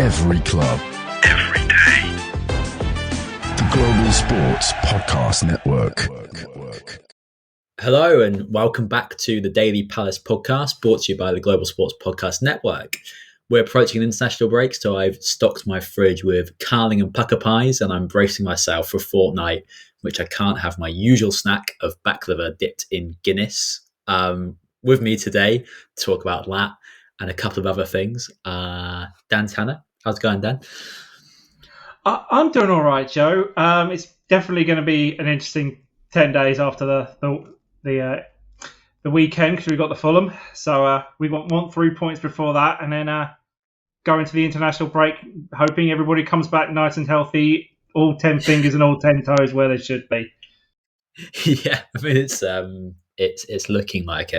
Every club. Every day. The Global Sports Podcast Network. Hello and welcome back to the Daily Palace podcast, brought to you by the Global Sports Podcast Network. We're approaching an international break, so I've stocked my fridge with Carling and pucker pies, and I'm bracing myself for a fortnight in which I can't have my usual snack of baklava dipped in Guinness. With me today to talk about that and a couple of other things, Dan Tanner. How's it going, Dan? I'm doing all right, Joe. It's definitely going to be an interesting 10 days after the weekend because we've got the Fulham. So we want 3 points before that, and then go into the international break, hoping everybody comes back nice and healthy, all 10 fingers and all 10 toes where they should be. Yeah, I mean it's looking like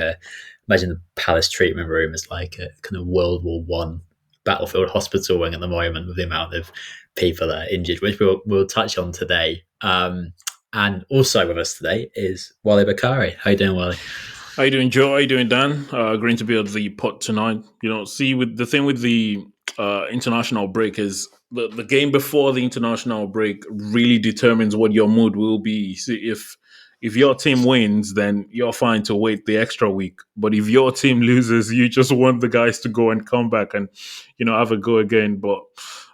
imagine the Palace treatment room is like a kind of World War One battlefield hospital wing at the moment with the amount of people that are injured, which we'll touch on today. And also with us today is Wale Bakari. How you doing, Wale? How you doing, Joe? How you doing, Dan? Great to be on the pod tonight. With the thing with the international break is the game before the international break really determines what your mood will be. See, if your team wins, then you're fine to wait the extra week. But if your team loses, you just want the guys to go and come back and, have a go again. But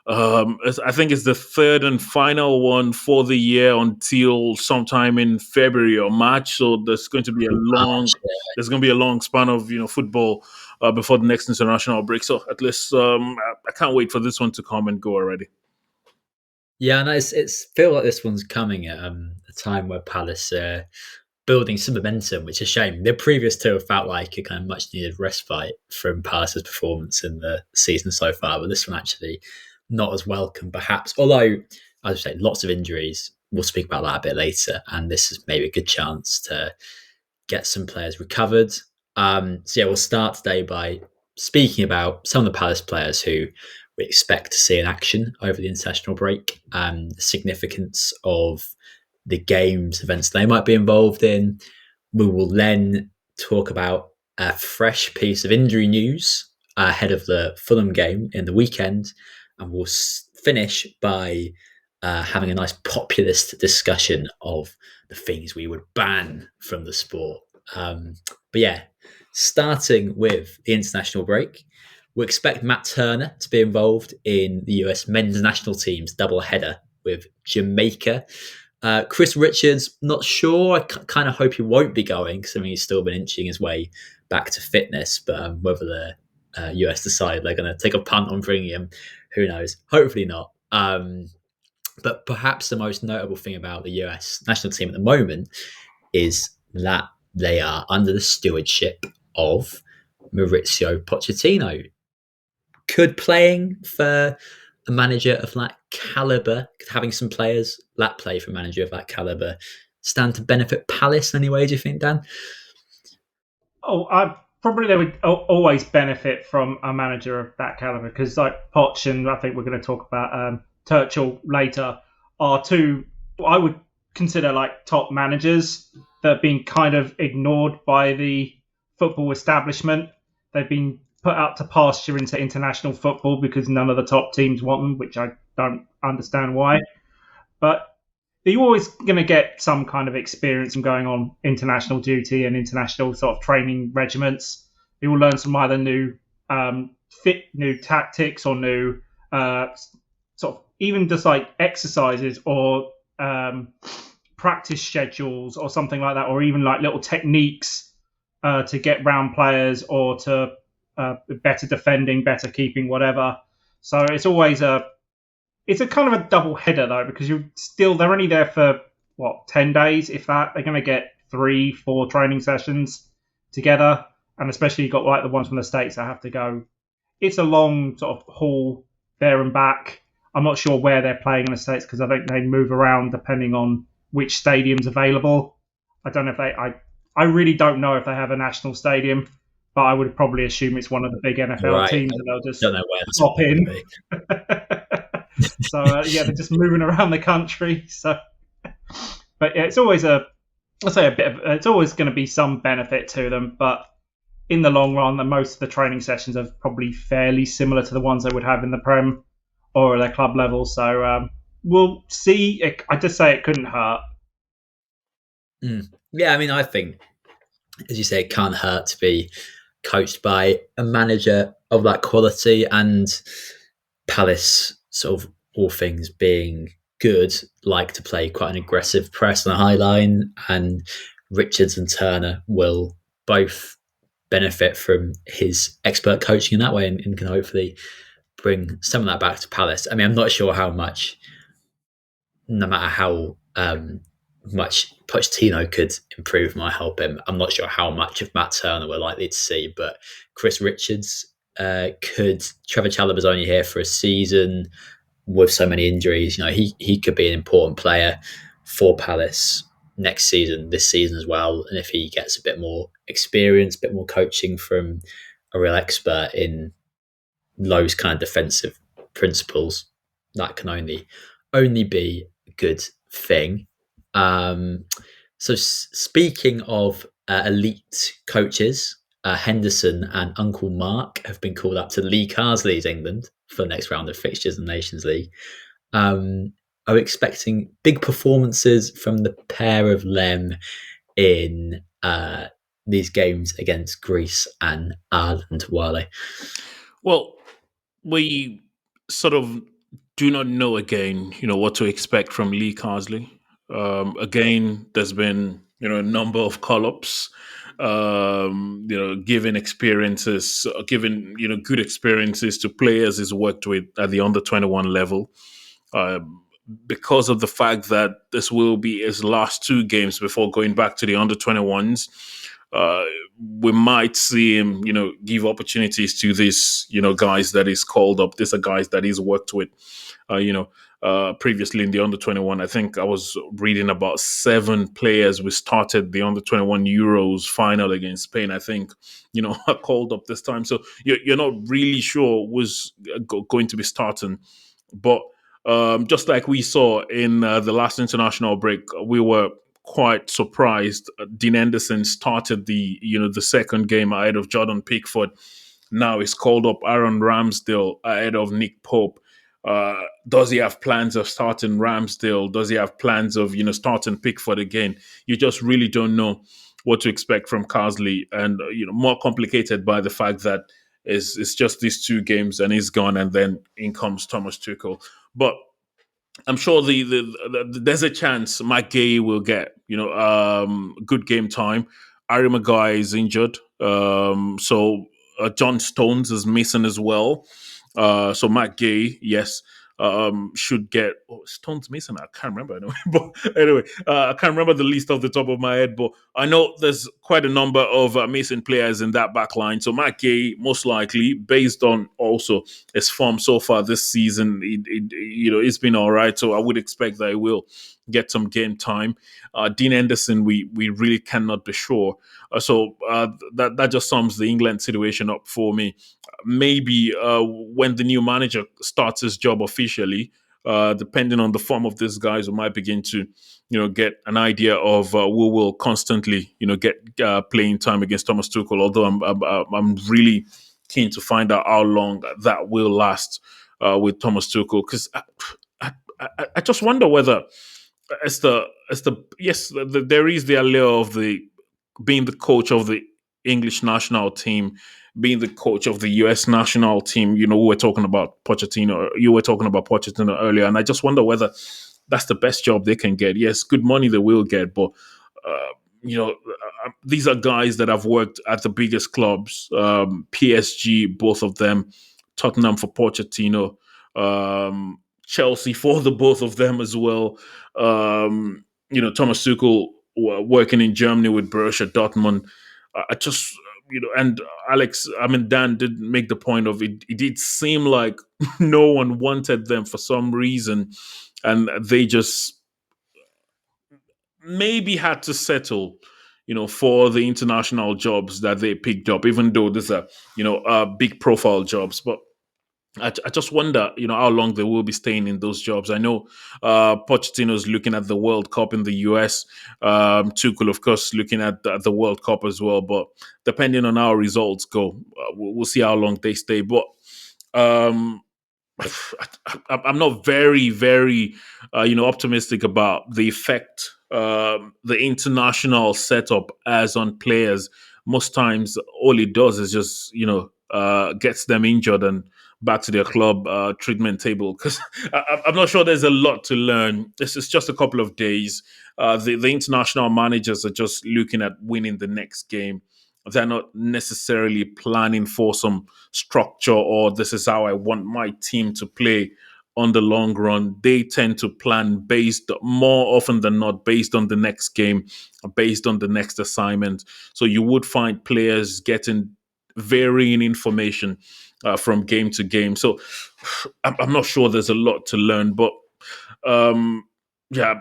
I think it's the third and final one for the year until sometime in February or March. So there's going to be a long span of football before the next international break. So at least I can't wait for this one to come and go already. Yeah, no, it's feel like this one's coming at a time where Palace are building some momentum, which is a shame. The previous two have felt like a kind of much needed respite from Palace's performance in the season so far, but this one actually not as welcome, perhaps. Although, as I say, lots of injuries. We'll speak about that a bit later, and this is maybe a good chance to get some players recovered. We'll start today by speaking about some of the Palace players who we expect to see in action over the international break, the significance of the games, events they might be involved in. We will then talk about a fresh piece of injury news ahead of the Fulham game in the weekend, and we'll finish by having a nice populist discussion of the things we would ban from the sport. Starting with the international break, we expect Matt Turner to be involved in the US men's national team's doubleheader with Jamaica. Chris Richards, not sure. I kind of hope he won't be going because he's still been inching his way back to fitness. But whether the US decide they're going to take a punt on bringing him, who knows? Hopefully not. But perhaps the most notable thing about the US national team at the moment is that they are under the stewardship of Mauricio Pochettino. Could playing for a manager of that calibre, having some players that play for a manager of that calibre, stand to benefit Palace in any way, do you think, Dan? They would always benefit from a manager of that calibre because, like Poch, and I think we're going to talk about Tuchel later, are two I would consider like top managers that have been kind of ignored by the football establishment. They've been put out to pasture into international football because none of the top teams want them, which I don't understand why. But you're always going to get some kind of experience from going on international duty and international sort of training regiments. You will learn some either new tactics or new sort of even just like exercises or practice schedules or something like that, or even like little techniques to get round players or to better defending, better keeping, whatever. So it's always it's a kind of a double header though, because they're only there for 10 days, if that. They're going to get 3-4 training sessions together, and especially you've got like the ones from the States that have to go. It's a long sort of haul there and back. I'm not sure where they're playing in the States because I think they move around depending on which stadium's available. I don't know if I really don't know if they have a national stadium, but I would probably assume it's one of the big NFL teams, and they'll just pop in. So they're just moving around the country. So, but yeah, it's always it's always going to be some benefit to them. But in the long run, most of the training sessions are probably fairly similar to the ones they would have in the Prem. or at their club level. So we'll see. I just say it couldn't hurt. Yeah, I mean, I think, as you say, it can't hurt to be coached by a manager of that quality, and Palace, sort of all things being good, like to play quite an aggressive press on the high line, and Richards and Turner will both benefit from his expert coaching in that way, and can hopefully bring some of that back to Palace. I mean, I'm not sure how much, no matter how much Pochettino could improve might help him. I'm not sure how much of Matt Turner we're likely to see, but Chris Richards could. Trevor Chalobah's only here for a season with so many injuries. You know, he could be an important player for Palace next season, this season as well. And if he gets a bit more experience, a bit more coaching from a real expert in those kind of defensive principles, that can only be a good thing. So speaking of elite coaches, Henderson and Uncle Mark have been called up to Lee Carsley's England for the next round of fixtures in the Nations League. Are expecting big performances from the pair of them in these games against Greece and Ireland, Wale? Well, we sort of do not know again, what to expect from Lee Carsley. Again, there's been, a number of call-ups, giving experiences, giving, good experiences to players he's worked with at the under-21 level. Because of the fact that this will be his last two games before going back to the under-21s, we might see him, give opportunities to these, guys that he's called up. These are guys that he's worked with, previously in the under-21. I think I was reading about 7 players we started the under-21 Euros final against Spain, I think, are called up this time. So you're not really sure who's going to be starting. But just like we saw in the last international break, we were quite surprised. Dean Henderson started the second game ahead of Jordan Pickford. Now he's called up Aaron Ramsdale ahead of Nick Pope. Does he have plans of starting Ramsdale? Does he have plans of starting Pickford again? You just really don't know what to expect from Carsley, and more complicated by the fact that it's just these 2 games and he's gone, and then in comes Thomas Tuchel. But I'm sure there's a chance Mike Gay will get good game time. Harry Maguire is injured, so John Stones is missing as well. So Mike Gay, yes, should get. Oh, Stones missing. I can't remember anyway. But anyway, I can't remember the list off the top of my head. But I know there's quite a number of missing players in that back line. So Mike Gay, most likely, based on also his form so far this season, it's been all right. So I would expect that he will get some game time. Dean Henderson, we really cannot be sure. So that just sums the England situation up for me. Maybe when the new manager starts his job officially, depending on the form of these guys, we might begin to, get an idea of who will constantly, get playing time against Thomas Tuchel. Although I'm really keen to find out how long that will last with Thomas Tuchel, because I just wonder whether there is the allure of being the coach of the English national team, being the coach of the US national team. We were talking about Pochettino. You were talking about Pochettino earlier, and I just wonder whether that's the best job they can get. Yes, good money they will get, but these are guys that have worked at the biggest clubs. PSG, both of them. Tottenham for Pochettino. Chelsea for the both of them as well. Thomas Tuchel working in Germany with Borussia Dortmund. I just, and Dan did make the point of it. It did seem like no one wanted them for some reason, and they just maybe had to settle, for the international jobs that they picked up, even though these are, big profile jobs. But I just wonder, how long they will be staying in those jobs. I know Pochettino's looking at the World Cup in the US. Tuchel, of course, looking at the World Cup as well. But depending on how results go, we'll see how long they stay. But I'm not very, very, optimistic about the effect the international setup has on players. Most times, all it does is just, gets them injured and back to their club treatment table. Because I'm not sure there's a lot to learn. This is just a couple of days. The international managers are just looking at winning the next game. They're not necessarily planning for some structure or this is how I want my team to play on the long run. They tend to plan based more often than not based on the next game, based on the next assignment. So you would find players getting varying information from game to game. So I'm not sure there's a lot to learn, but um, yeah,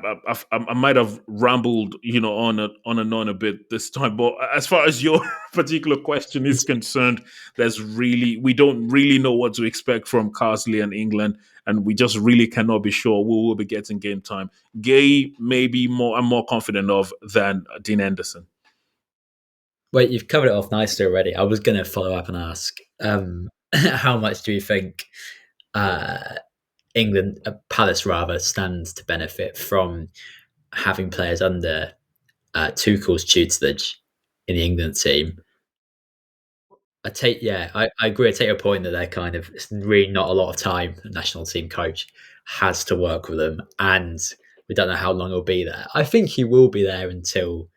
I might have rambled, on and on a bit this time. But as far as your particular question is concerned, we don't really know what to expect from Carsley and England, and we just really cannot be sure we will be getting game time. Gay, maybe more. I'm more confident of than Dean Henderson. Wait, you've covered it off nicely already. I was going to follow up and ask, how much do you think England, Palace rather, stands to benefit from having players under Tuchel's tutelage in the England team? I agree. I take your point that they're kind of, it's really not a lot of time the national team coach has to work with them, and we don't know how long he'll be there. I think he will be there until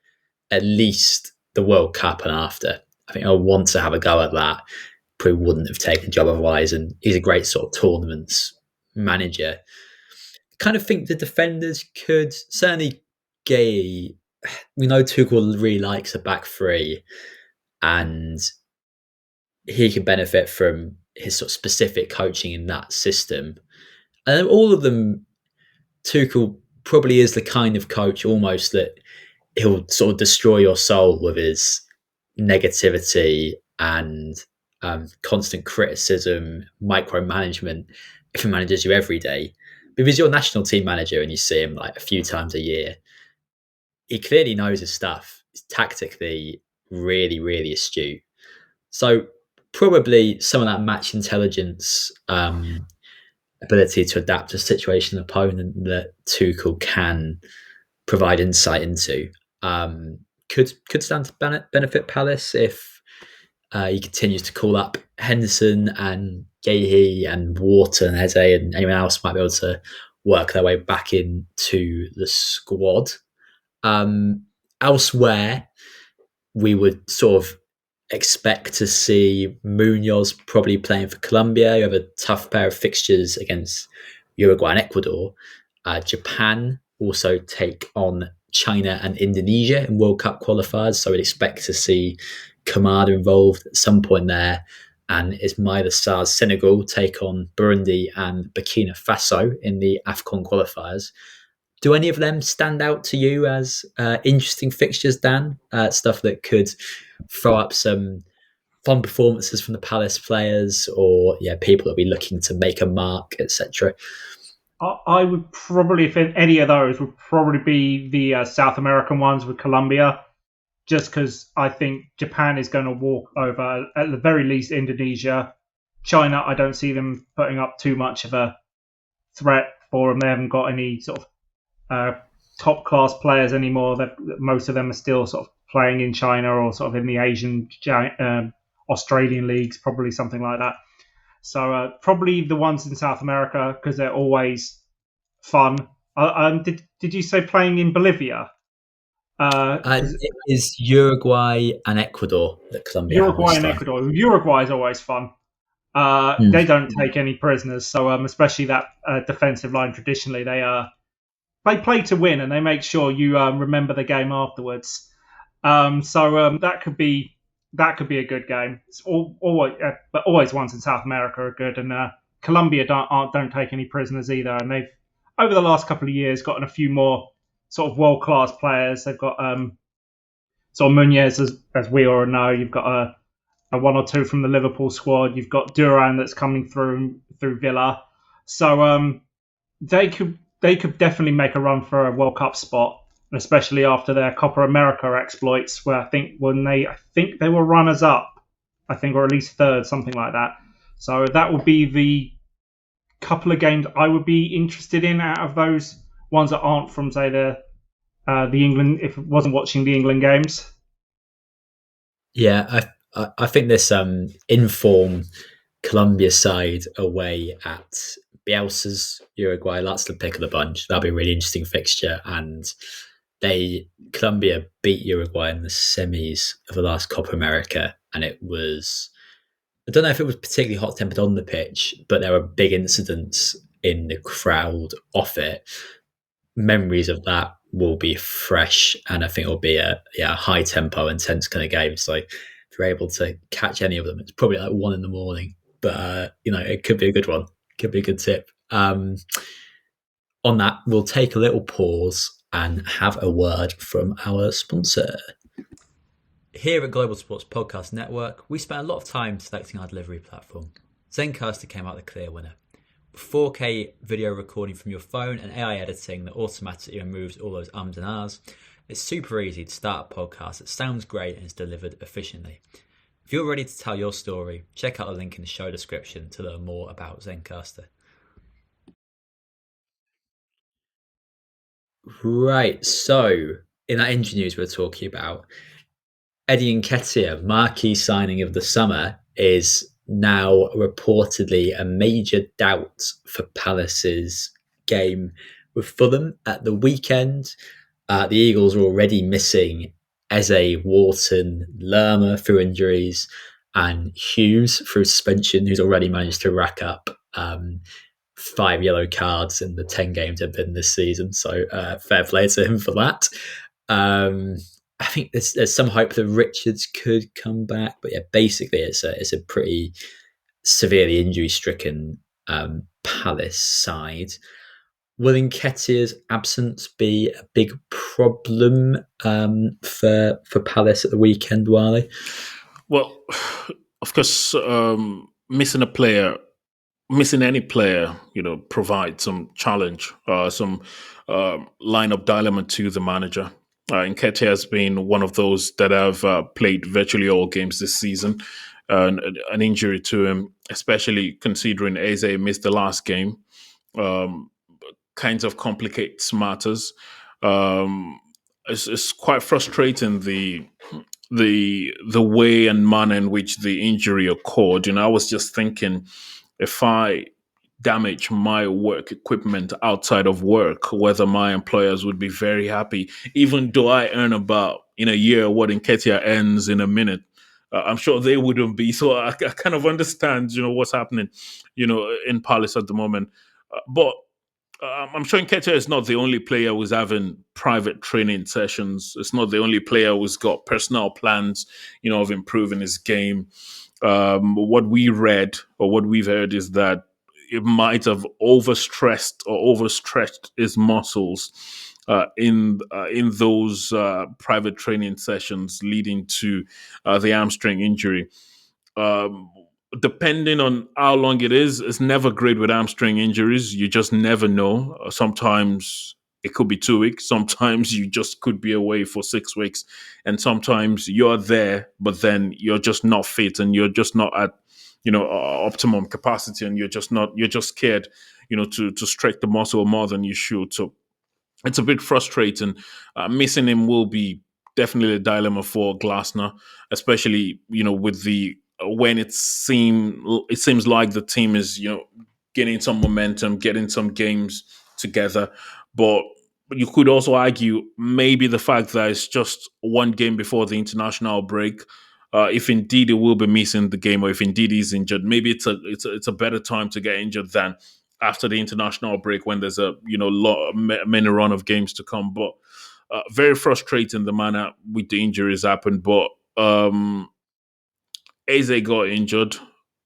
at least the World Cup and after. I think I'll want to have a go at that. Probably wouldn't have taken the job otherwise, and he's a great sort of tournaments manager. Kind of think the defenders could, certainly Gay, we know Tuchel really likes a back three, and he can benefit from his sort of specific coaching in that system. And all of them, Tuchel probably is the kind of coach almost that he'll sort of destroy your soul with his negativity and constant criticism, micromanagement, if he manages you every day. Because you're a national team manager and you see him like a few times a year, he clearly knows his stuff. He's tactically really, really astute. So probably some of that match intelligence, ability to adapt to a situation and opponent that Tuchel can provide insight into, could stand to benefit Palace if he continues to call up Henderson and Gahey and Wharton and Eze and anyone else might be able to work their way back into the squad. Elsewhere, we would sort of expect to see Munoz probably playing for Colombia. You have a tough pair of fixtures against Uruguay and Ecuador. Japan also take on China and Indonesia in World Cup qualifiers, so we'd expect to see Kamada involved at some point there. And Ismaila Sarr's Senegal take on Burundi and Burkina Faso in the AFCON qualifiers. Do any of them stand out to you as interesting fixtures, Dan? Stuff that could throw up some fun performances from the Palace players, or people that be looking to make a mark, etc. I would probably, if any of those, would probably be the South American ones with Colombia, just because I think Japan is going to walk over, at the very least, Indonesia. China, I don't see them putting up too much of a threat for them. They haven't got any sort of top class players anymore. That most of them are still sort of playing in China or sort of in the Asian, Australian leagues, probably something like that. So probably the ones in South America, because they're always fun. Did you say playing in Bolivia? It is Uruguay and Ecuador that Colombia. Uruguay and Ecuador. Uruguay is always fun. They don't take any prisoners, so especially that defensive line. Traditionally, they play to win, and they make sure you remember the game afterwards. So that could be a good game. It's but always ones in South America are good, and Colombia don't take any prisoners either. And they've over the last couple of years gotten a few more sort of world class players. They've got sort of Munoz, as we all know. You've got a one or two from the Liverpool squad. You've got Duran that's coming through Villa. So they could definitely make a run for a World Cup spot, especially after their Copa America exploits, where I think they were runners up, or at least third, something like that. So that would be the couple of games I would be interested in out of those ones that aren't from, say, the England. If it wasn't watching the England games. Yeah, I think this inform Colombia side away at Bielsa's Uruguay, that's the pick of the bunch. That'll be a really interesting fixture. And Colombia beat Uruguay in the semis of the last Copa America, and it was, I don't know if it was particularly hot tempered on the pitch, but there were big incidents in the crowd off it. Memories of that will be fresh, and I think it'll be a high tempo, intense kind of game. So if you're able to catch any of them, it's probably like 1 a.m, but it could be a good one. Could be a good tip. On that, we'll take a little pause and have a word from our sponsor. Here at Global Sports Podcast Network, we spent a lot of time selecting our delivery platform. Zencastr came out the clear winner. 4K video recording from your phone and AI editing that automatically removes all those ums and ahs. It's super easy to start a podcast that sounds great and is delivered efficiently. If you're ready to tell your story, check out the link in the show description to learn more about Zencastr. Right, so in that injury news we're talking about, Eddie Nketiah, marquee signing of the summer, is now reportedly a major doubt for Palace's game with Fulham at the weekend. The Eagles are already missing Eze, Wharton, Lerma through injuries, and Hughes through suspension, who's already managed to rack up 5 yellow cards in the 10 games have been this season. So fair play to him for that. I think there's some hope that Richards could come back, but yeah, basically it's a pretty severely injury-stricken Palace side. Will Nketiah's absence be a big problem for Palace at the weekend, Wale? Well, of course, missing any player, provides some challenge, some lineup dilemma to the manager. Nketiah has been one of those that have played virtually all games this season. An injury to him, especially considering Eze missed the last game, kinds of complicates matters. It's quite frustrating the way and manner in which the injury occurred. I was just thinking, if I damage my work equipment outside of work, whether my employers would be very happy, even though I earn about in a year what Nketiah earns in a minute. I'm sure they wouldn't be. So I kind of understand, what's happening, in Palace at the moment. But I'm sure Nketiah is not the only player who's having private training sessions. It's not the only player who's got personal plans, of improving his game. What we read or what we've heard is that it might have overstressed or overstretched his muscles in those private training sessions, leading to the hamstring injury. Depending on how long it is, it's never great with hamstring injuries. You just never know. Sometimes it could be 2 weeks. Sometimes you just could be away for 6 weeks. And sometimes you're there, but then you're just not fit and you're just not at, optimum capacity, and you're just scared, to stretch the muscle more than you should. So it's a bit frustrating. Missing him will be definitely a dilemma for Glasner, especially, with when it seems like the team is, getting some momentum, getting some games together. But you could also argue maybe the fact that it's just one game before the international break, if indeed it will be missing the game, or if indeed he's injured, maybe it's a better time to get injured than after the international break when there's a many run of games to come. But very frustrating the manner with the injuries happened. But Eze got injured.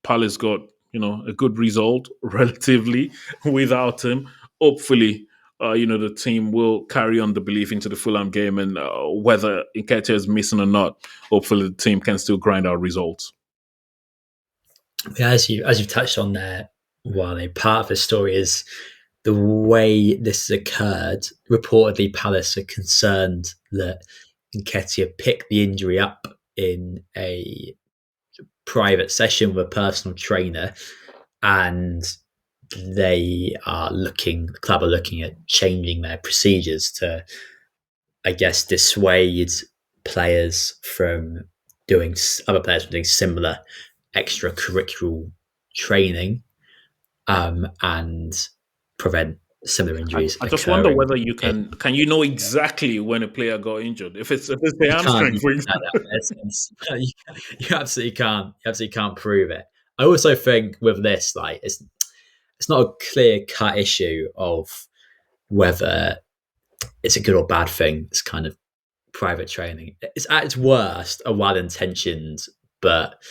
Palace got a good result relatively without him. Hopefully, the team will carry on the belief into the Fulham game, and whether Nketiah is missing or not, hopefully the team can still grind out results. Yeah, as you've touched on there, Wale, part of the story is the way this has occurred. Reportedly, Palace are concerned that Nketiah picked the injury up in a private session with a personal trainer, and the club are looking at changing their procedures to, I guess, dissuade other players from doing similar extracurricular training, and prevent similar injuries. I just wonder occurring. whether you can you know exactly when a player got injured if it's the hamstring, for example. You absolutely can't. You absolutely can't prove it. I also think with this, like, it's not a clear cut issue of whether it's a good or bad thing. It's kind of private training. It's at its worst a well intentioned but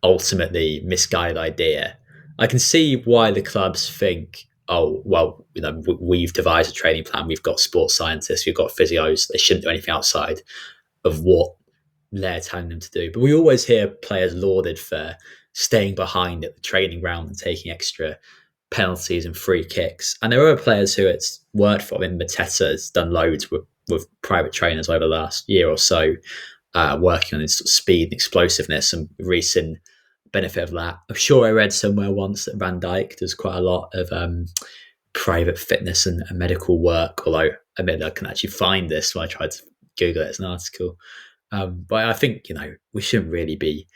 ultimately misguided idea. I can see why the clubs think, oh, well, we've devised a training plan. We've got sports scientists, we've got physios. They shouldn't do anything outside of what they're telling them to do. But we always hear players lauded for staying behind at the training ground and taking extra penalties and free kicks. And there are players who it's worked for. I mean, Nketiah has done loads with private trainers over the last year or so, working on his sort of speed and explosiveness, and recent benefit of that. I'm sure I read somewhere once that Van Dijk does quite a lot of private fitness and medical work, although I mean, I can actually find this when I tried to Google it as an article. But I think, we shouldn't really be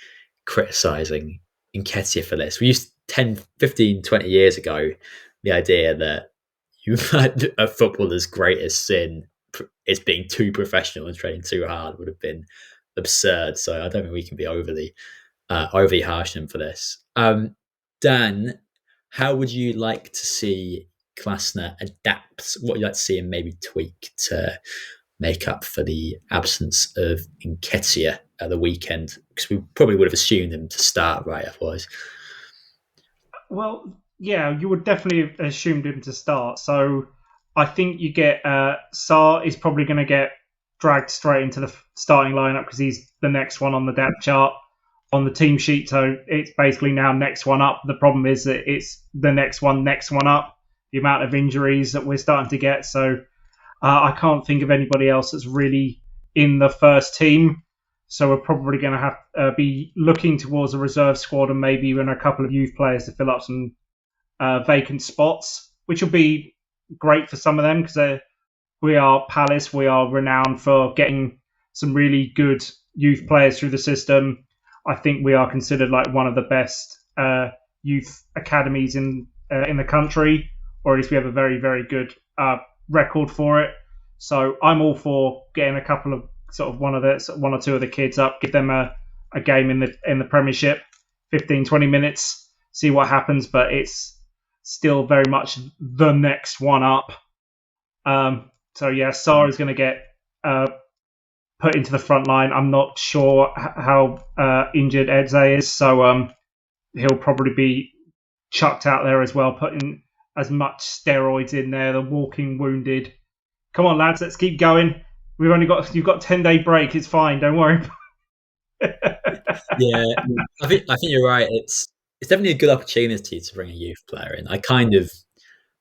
criticising Nketiah for this. We used 10, 15, 20 years ago, the idea that you had a footballer's greatest sin is being too professional and training too hard would have been absurd. So I don't think we can be overly harsh on him for this. Dan, how would you like to see Klasner adapt? What would you like to see him maybe tweak to make up for the absence of Nketiah at the weekend? Because we probably would have assumed him to start, right? Otherwise, well, yeah, you would definitely have assumed him to start. So I think you get Sarr is probably going to get dragged straight into the starting lineup because he's the next one on the depth chart on the team sheet. So it's basically now next one up. The problem is that it's the next one up. The amount of injuries that we're starting to get. So I can't think of anybody else that's really in the first team. So we're probably going to have be looking towards a reserve squad and maybe even a couple of youth players to fill up some vacant spots, which will be great for some of them because we are Palace. We are renowned for getting some really good youth players through the system. I think we are considered like one of the best youth academies in the country, or at least we have a very, very good record for it. So I'm all for getting a couple of one or two of the kids up, give them a game in the Premiership, 15, 20 minutes, see what happens. But it's still very much the next one up. So yeah, Sarr is going to get put into the front line. I'm not sure how injured Eze is, so he'll probably be chucked out there as well, putting as much steroids in there. The walking wounded. Come on, lads, let's keep going. You've got 10-day break. It's fine. Don't worry. Yeah, I think you're right. It's definitely a good opportunity to bring a youth player in. I kind of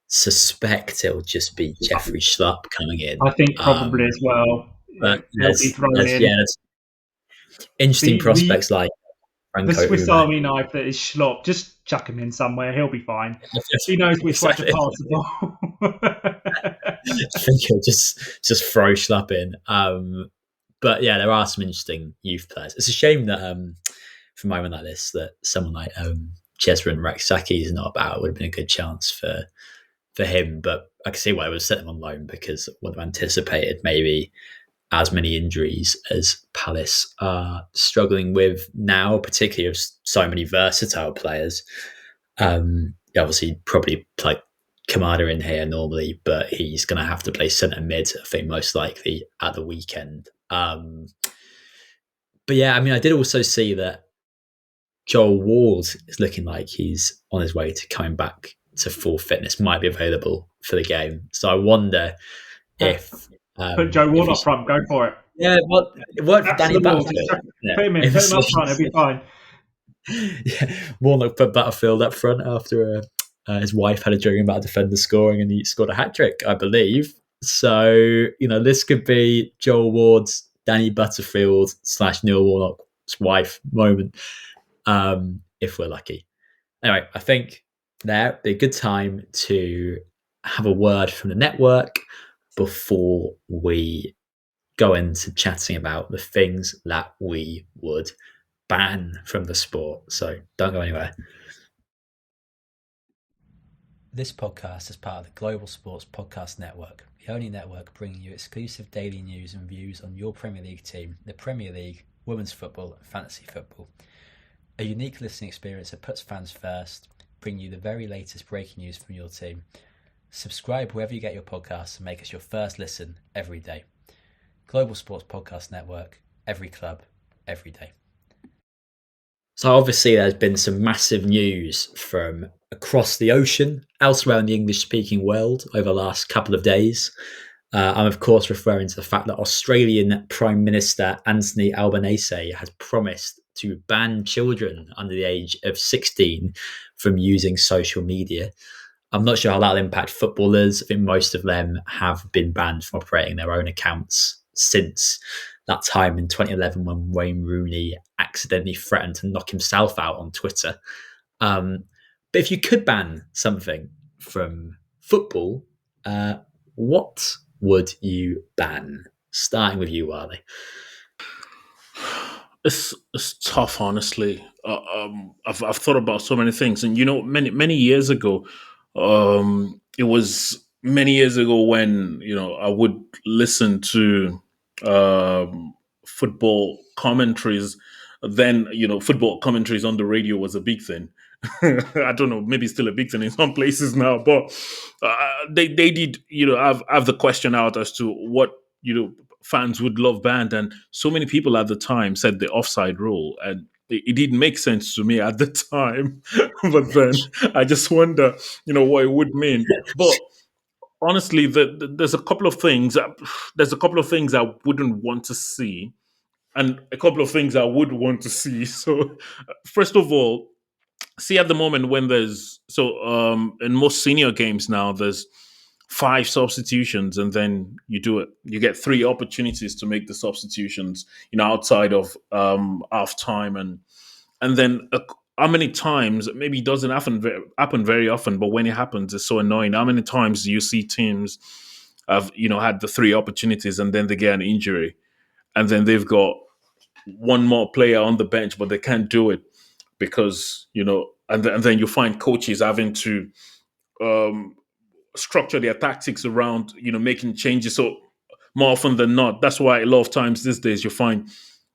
suspect it'll just be Jeffrey Schlupp coming in. I think probably as well. But there's interesting prospects like Franco the Swiss Uma. Army knife that is Schlupp. Just chuck him in somewhere. He'll be fine. He knows which way to pass the ball. I think he'll just throw Schlupp in. But yeah, there are some interesting youth players. It's a shame that for a moment like this, that someone like Cesare Raksaki is not about. It would have been a good chance for him. But I can see why I would set him on loan, because I would have anticipated maybe as many injuries as Palace are struggling with now, particularly of so many versatile players. Obviously, probably like Kamada in here normally, but he's going to have to play centre mid, I think, most likely at the weekend. But yeah, I mean, I did also see that Joel Ward is looking like he's on his way to coming back to full fitness, might be available for the game. So I wonder if... put Joe Ward up front, go for it. Yeah, well, it worked for Danny Butterfield. Put him up front, he'll be fine. Yeah, Warnock put Butterfield up front after his wife had a dream about a defender scoring, and he scored a hat-trick, I believe. So, this could be Joel Ward's Danny Butterfield / Neil Warnock's wife moment, if we're lucky. Anyway, I think there, it'd be a good time to have a word from the network before we go into chatting about the things that we would ban from the sport. So don't go anywhere. This podcast is part of the Global Sports Podcast Network, the only network bringing you exclusive daily news and views on your Premier League team, the Premier League, women's football, and fantasy football. A unique listening experience that puts fans first, bringing you the very latest breaking news from your team. Subscribe wherever you get your podcasts and make us your first listen every day. Global Sports Podcast Network, every club, every day. So obviously there's been some massive news from across the ocean, elsewhere in the English-speaking world over the last couple of days. I'm of course referring to the fact that Australian Prime Minister Anthony Albanese has promised to ban children under the age of 16 from using social media. I'm not sure how that'll impact footballers. I think most of them have been banned from operating their own accounts since that time in 2011 when Wayne Rooney accidentally threatened to knock himself out on Twitter. But if you could ban something from football, what would you ban? Starting with you, Wale. It's tough, honestly. I've thought about so many things, and many years ago, it was many years ago when I would listen to football commentaries. Then football commentaries on the radio was a big thing. I don't know, maybe still a big thing in some places now, but they did have the question out as to what fans would love banned, and so many people at the time said the offside rule, and it didn't make sense to me at the time. But then I just wonder what it would mean. But honestly, there's a couple of things I wouldn't want to see, and a couple of things I would want to see. So first of all, see, at the moment when there's in most senior games now, there's 5 substitutions, and then you get 3 opportunities to make the substitutions outside of half time, and then how many times, maybe it doesn't happen very often, but when it happens it's so annoying. How many times do you see teams have had the 3 opportunities and then they get an injury, and then they've got one more player on the bench but they can't do it because and then you find coaches having to structure their tactics around making changes. So more often than not, that's why a lot of times these days you find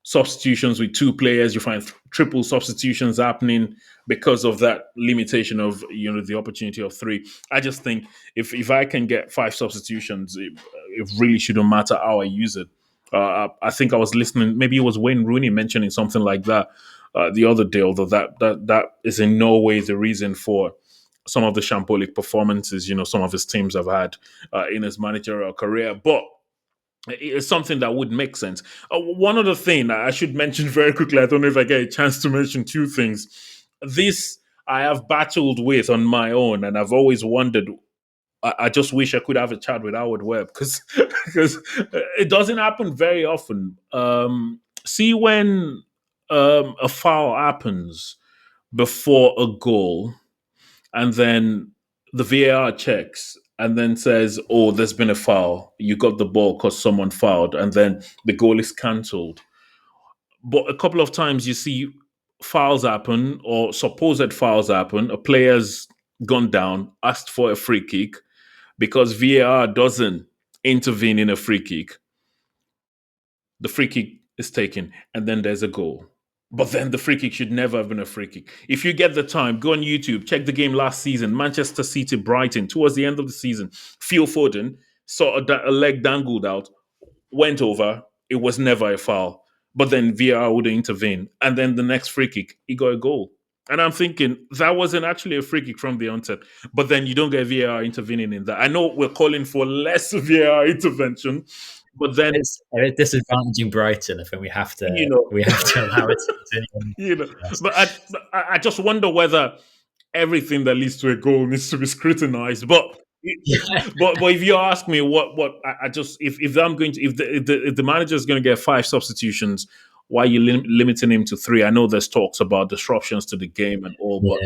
substitutions with 2 players, you find triple substitutions happening because of that limitation of the opportunity of 3. I just think if I can get 5 substitutions, it really shouldn't matter how I use it. I think I was listening, maybe it was Wayne Rooney mentioning something like that the other day, although that is in no way the reason for some of the shambolic performances some of his teams have had in his managerial career. But it's something that would make sense. One other thing I should mention very quickly, I don't know if I get a chance to mention 2 things. This I have battled with on my own, and I've always wondered, I just wish I could have a chat with Howard Webb, because it doesn't happen very often. See, when a foul happens before a goal, and then the VAR checks and then says, oh, there's been a foul. You got the ball because someone fouled, and then the goal is cancelled. But a couple of times you see fouls happen, or supposed fouls happen. A player's gone down, asked for a free kick. Because VAR doesn't intervene in a free kick, the free kick is taken, and then there's a goal. But then the free kick should never have been a free kick. If you get the time, go on YouTube, check the game last season, Manchester City, Brighton, towards the end of the season. Phil Foden saw a leg dangled out, went over, it was never a foul. But then VAR would intervene. And then the next free kick, he got a goal. And I'm thinking, that wasn't actually a free kick from the onset. But then you don't get VAR intervening in that. I know we're calling for less VAR intervention, but then it's disadvantaging Brighton. I think we have to allow it to continue. But I just wonder whether everything that leads to a goal needs to be scrutinized. But if you ask me what I just if the manager is going to get 5 substitutions, why are you limiting him to 3? I know there's talks about disruptions to the game and all, but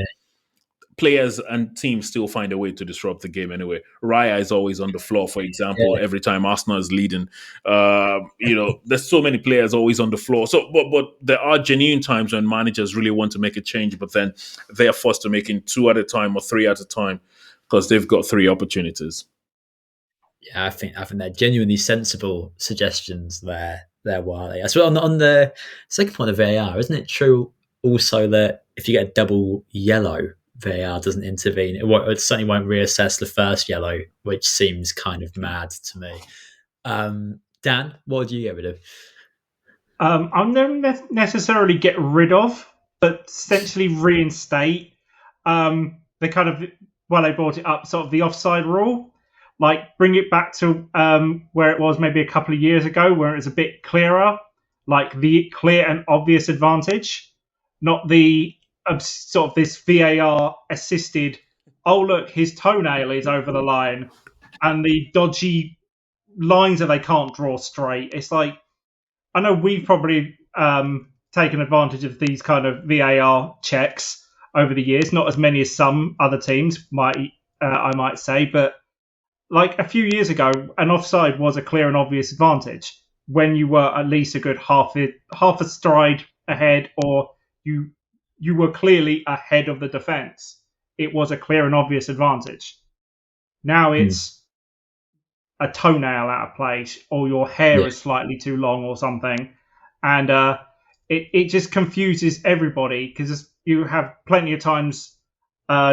players and teams still find a way to disrupt the game anyway. Raya is always on the floor, for example, every time Arsenal is leading. There's so many players always on the floor. So, but there are genuine times when managers really want to make a change, but then they are forced to make it 2 at a time or 3 at a time because they've got 3 opportunities. Yeah, I think they're genuinely sensible suggestions there, Wale. As well, on the second point of VAR, isn't it true also that if you get a double yellow, VAR doesn't intervene? It certainly won't reassess the first yellow, which seems kind of mad to me. Dan, what would you get rid of? I'm not necessarily get rid of, but essentially reinstate the kind of, they brought it up, sort of the offside rule. Like, bring it back to where it was maybe a couple of years ago, where it was a bit clearer, like the clear and obvious advantage, not the sort of this VAR assisted, oh, look, his toenail is over the line, and the dodgy lines that they can't draw straight. It's like, I know we've probably taken advantage of these kind of VAR checks over the years, not as many as some other teams I might say, but like a few years ago, an offside was a clear and obvious advantage when you were at least a good half a stride ahead, or you were clearly ahead of the defence. It was a clear and obvious advantage. Now it's a toenail out of place, or your hair is slightly too long, or something, and it just confuses everybody, because you have plenty of times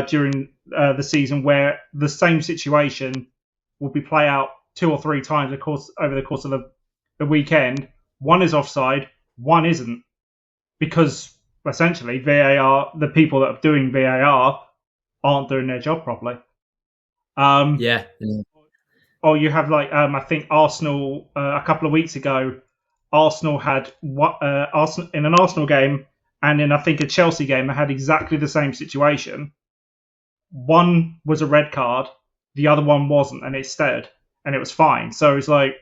during the season where the same situation will be play out 2 or 3 times over the course of the weekend. One is offside, one isn't, because essentially VAR, the people that are doing VAR, aren't doing their job properly. Or you have I think Arsenal a couple of weeks ago. Arsenal had Arsenal in an Arsenal game, and in I think a Chelsea game, they had exactly the same situation. One was a red card, the other one wasn't, and it stayed, and it was fine. So it's like,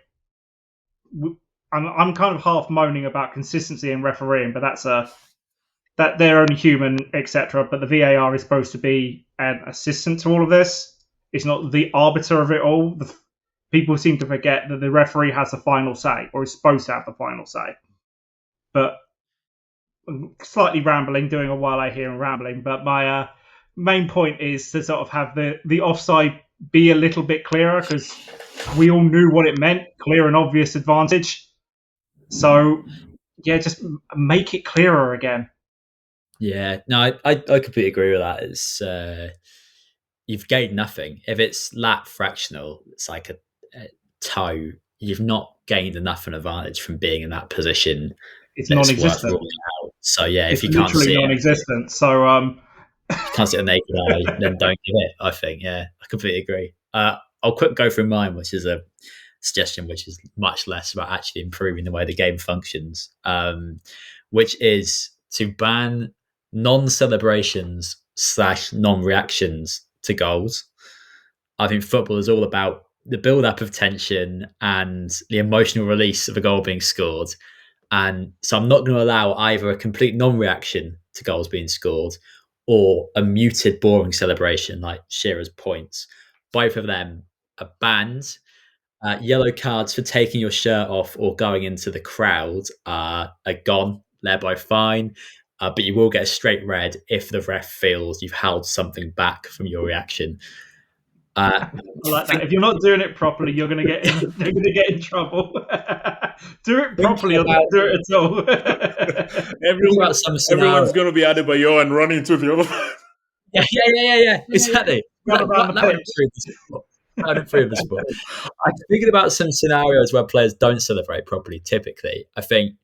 I'm kind of half moaning about consistency in refereeing, but that they're only human, etc. But the VAR is supposed to be an assistant to all of this. It's not the arbiter of it all. People seem to forget that the referee has the final say, or is supposed to have the final say. But slightly rambling, doing a while I hear and rambling. But my main point is to sort of have the offside be a little bit clearer, because we all knew what it meant, clear and obvious advantage. So, yeah, just make it clearer again. Yeah, no, I completely agree with that. It's you've gained nothing. If it's lat fractional, it's like a toe. You've not gained enough an advantage from being in that position. It's non-existent. So yeah, if you can't see non-existent. So you can't see a naked eye, then don't give it. I think, yeah, I completely agree. I'll quick go through mine, which is a suggestion which is much less about actually improving the way the game functions, which is to ban non-celebrations / non-reactions to goals. I think football is all about the build-up of tension and the emotional release of a goal being scored. And so I'm not going to allow either a complete non-reaction to goals being scored or a muted, boring celebration like Shearer's points. Both of them are banned. Yellow cards for taking your shirt off or going into the crowd are gone. They're both fine. But you will get a straight red if the ref feels you've held something back from your reaction. I like that. If you're not doing it properly, you're going to get in trouble. Do it properly, or don't do it at all. Everyone's going to be Adebayo and run into the other. Yeah. Exactly. That would improve the sport. I'm thinking about some scenarios where players don't celebrate properly. Typically, I think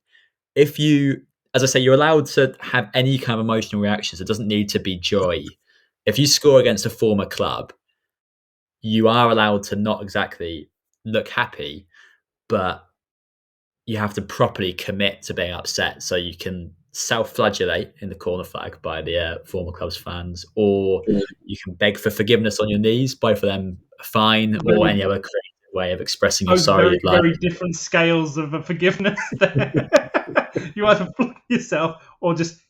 if you, as I say, you're allowed to have any kind of emotional reactions. It doesn't need to be joy. If you score against a former club, you are allowed to not exactly look happy, but you have to properly commit to being upset. So you can self-flagellate in the corner flag by the former club's fans, or you can beg for forgiveness on your knees. Both of them are fine, or any other creative way of expressing your sorry. Very different scales of forgiveness. You either flog yourself or just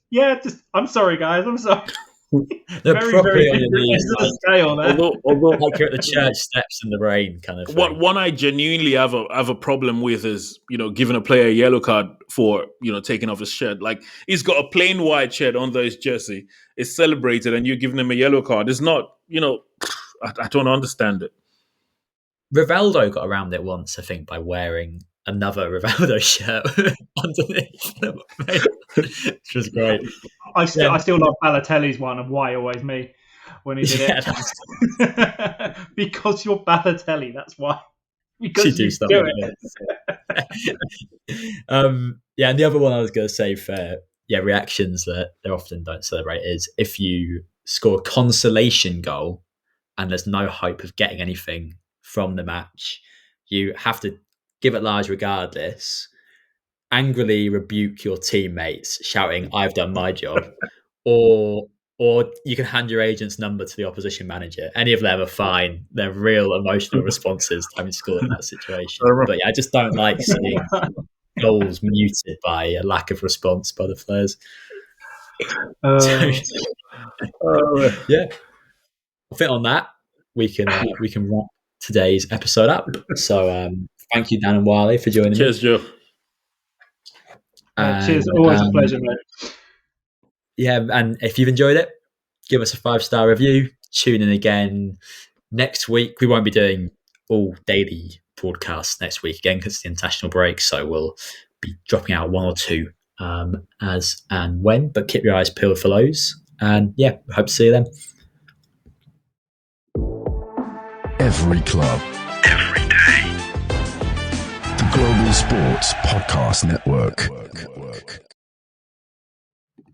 I'm sorry, guys. I'm sorry. They're very, properly very on your different knees, ends of the scale there. Although like you're at the church steps in the rain, kind of thing. one I genuinely have a problem with is, giving a player a yellow card for, taking off his shirt. Like, he's got a plain white shirt under his jersey. It's celebrated and you're giving him a yellow card. It's not, I don't understand it. Rivaldo got around it once, I think, by wearing another Rivaldo shirt underneath, which was great. I still love Balotelli's one of "Why Always Me" when he did it. Because you're Balotelli, that's why. Because you do it. And the other one I was going to say for reactions that they often don't celebrate is if you score a consolation goal and there's no hope of getting anything from the match, you have to give it large regardless, angrily rebuke your teammates shouting, "I've done my job," or you can hand your agent's number to the opposition manager. Any of them are fine. They're real emotional responses to having scored in that situation. But I just don't like seeing goals muted by a lack of response by the players. I think on that we can wrap today's episode up. So thank you, Dan and Wale, for joining me. Cheers, Joe. Cheers, always a pleasure, mate. Yeah, and if you've enjoyed it, give us a 5-star review. Tune in again next week. We won't be doing all daily broadcasts next week again because it's the international break, so we'll be dropping out 1 or 2 as and when, but keep your eyes peeled for those. And hope to see you then. Every club, every day. The Global Sports Podcast Network.